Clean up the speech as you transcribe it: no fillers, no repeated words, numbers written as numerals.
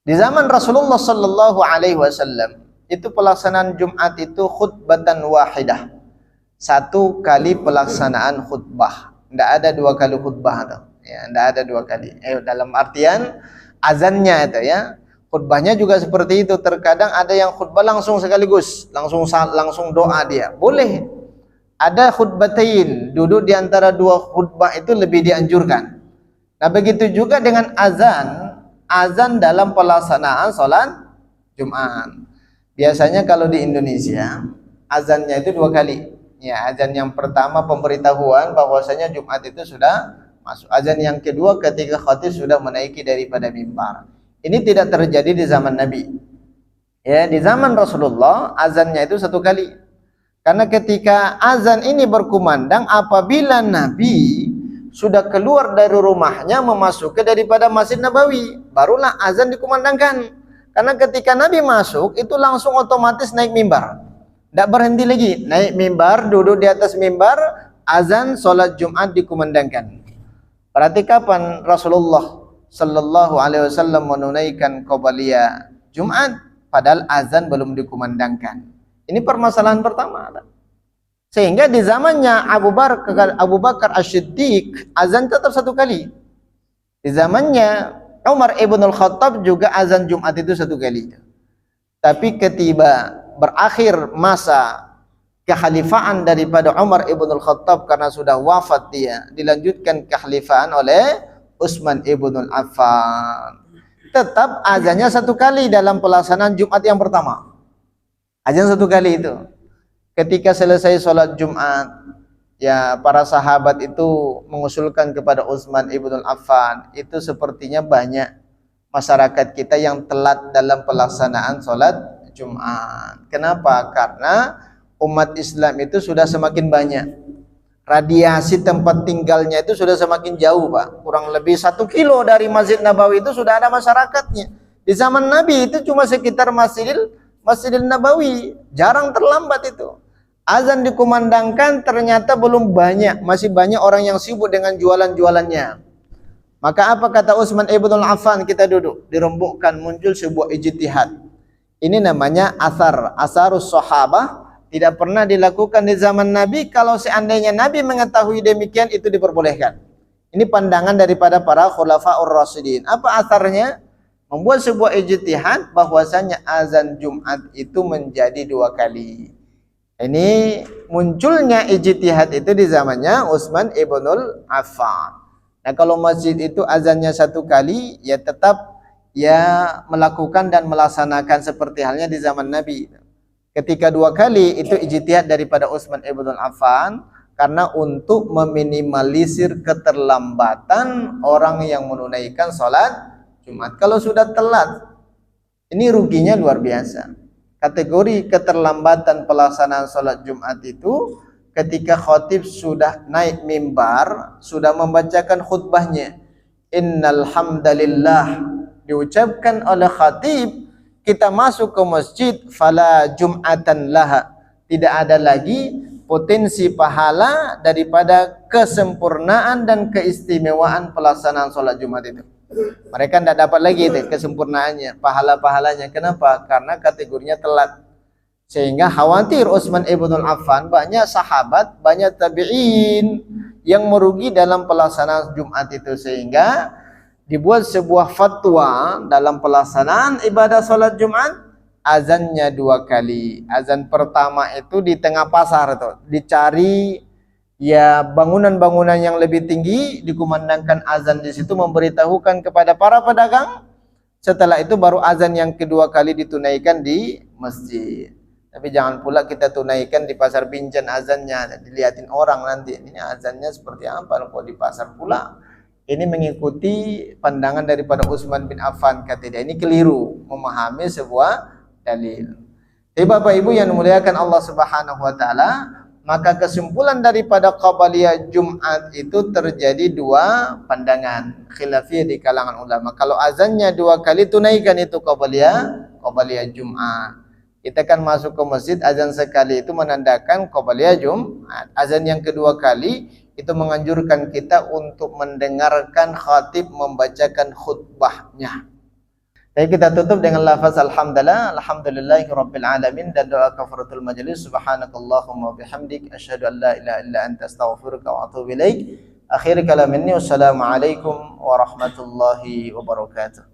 Di zaman Rasulullah sallallahu alaihi wasallam itu pelaksanaan Jumat itu khutbatan wahidah. Satu kali pelaksanaan khutbah. Tidak ada dua kali khutbah itu. Ya, tidak ada dua kali. Dalam artian azannya itu ya. Khutbahnya juga seperti itu. Terkadang ada yang khutbah langsung sekaligus, langsung doa dia. Boleh. Ada khutbatain, duduk di antara dua khutbah itu lebih dianjurkan. Nah, begitu juga dengan azan. Azan dalam pelaksanaan sholat Jumat. Biasanya kalau di Indonesia azannya itu dua kali. Ya, azan yang pertama pemberitahuan bahwasanya Jumat itu sudah masuk. Azan yang kedua ketika khatib sudah menaiki daripada mimbar. Ini tidak terjadi di zaman Nabi. Ya, di zaman Rasulullah azannya itu satu kali. Karena ketika azan ini berkumandang apabila Nabi sudah keluar dari rumahnya memasuki daripada Masjid Nabawi, barulah azan dikumandangkan. Karena ketika Nabi masuk itu langsung otomatis naik mimbar. Tidak berhenti lagi, naik mimbar, duduk di atas mimbar, azan sholat Jumat dikumandangkan. Berarti kapan Rasulullah sallallahu alaihi wasallam menunaikan qabliyah Jumat padahal azan belum dikumandangkan? Ini permasalahan pertama. Sehingga di zamannya Abu Bakar As-Siddiq azan tetap satu kali. Di zamannya Umar ibn al-Khattab juga azan Jumat itu satu kali. Tapi ketika berakhir masa kekhalifaan daripada Umar ibn al-Khattab karena sudah wafat dia, dilanjutkan kekhalifaan oleh Utsman ibn Affan. Tetap azannya satu kali dalam pelaksanaan Jumat yang pertama. Azan satu kali itu. Ketika selesai sholat Jumat, ya para sahabat itu mengusulkan kepada Utsman ibn Affan. Itu sepertinya banyak masyarakat kita yang telat dalam pelaksanaan sholat Jumat. Kenapa? Karena umat Islam itu sudah semakin banyak. Radiasi tempat tinggalnya itu sudah semakin jauh, Pak. Kurang lebih 1 kilo dari Masjid Nabawi itu sudah ada masyarakatnya. Di zaman Nabi itu cuma sekitar Masjidil Nabawi, jarang terlambat itu. Azan dikumandangkan ternyata belum banyak, masih banyak orang yang sibuk dengan jualan-jualannya. Maka apa kata Utsman ibn Affan? Kita duduk, dirembukkan muncul sebuah ijtihad. Ini namanya asarus sahabah, tidak pernah dilakukan di zaman Nabi. Kalau seandainya Nabi mengetahui demikian itu diperbolehkan. Ini pandangan daripada para khulafaur rasyidin. Apa asarnya? Membuat sebuah ijtihad bahwasanya azan Jumat itu menjadi 2 kali. Ini munculnya ijtihad itu di zamannya Utsman ibnul Affan. Nah, kalau masjid itu azannya 1 kali, ya tetap ya melakukan dan melaksanakan seperti halnya di zaman Nabi. Ketika 2 kali itu ijtihad daripada Utsman ibnul Affan karena untuk meminimalisir keterlambatan orang yang menunaikan sholat Jumat. Kalau sudah telat, ini ruginya luar biasa. Kategori keterlambatan pelaksanaan sholat Jumat itu ketika khatib sudah naik mimbar, sudah membacakan khutbahnya. Innal hamdalillah diucapkan oleh khatib, kita masuk ke masjid, fala jum'atan laha. Tidak ada lagi potensi pahala daripada kesempurnaan dan keistimewaan pelaksanaan sholat Jumat itu. Mereka tidak dapat lagi itu kesempurnaannya, pahala-pahalanya. Kenapa? Karena kategorinya telat. Sehingga khawatir Utsman ibn Affan, banyak sahabat, banyak tabi'in yang merugi dalam pelaksanaan Jumat itu. Sehingga dibuat sebuah fatwa dalam pelaksanaan ibadah sholat Jumat, azannya 2 kali. Azan pertama itu di tengah pasar tuh, dicari ya bangunan-bangunan yang lebih tinggi, dikumandangkan azan di situ, memberitahukan kepada para pedagang. Setelah itu baru azan yang kedua kali ditunaikan di masjid. Tapi jangan pula kita tunaikan di pasar Binjai azannya, dilihatin orang nanti ini azannya seperti apa kok di pasar pula. Ini mengikuti pandangan daripada Utsman bin Affan, kata dia. Ini keliru memahami sebuah dalil. Jadi Bapak Ibu yang dimuliakan Allah Subhanahu wa taala, maka kesimpulan daripada qabliyah Jumat itu terjadi 2 pandangan khilafiyah di kalangan ulama. Kalau azannya 2 kali, tunaikan itu qabliyah Jumat. Kita kan masuk ke masjid, azan sekali itu menandakan qabliyah Jumat. Azan yang kedua kali itu menganjurkan kita untuk mendengarkan khatib membacakan khutbahnya. Jadi kita tutup dengan lafaz alhamdulillah, alhamdulillahirabbil alamin, dan doa kafaratul majelis, subhanakallahumma bihamdik asyhadu an la ilaha illa anta astaghfiruka wa atubu ilaik. Akhir kalam minni, wassalamu alaikum warahmatullahi wabarakatuh.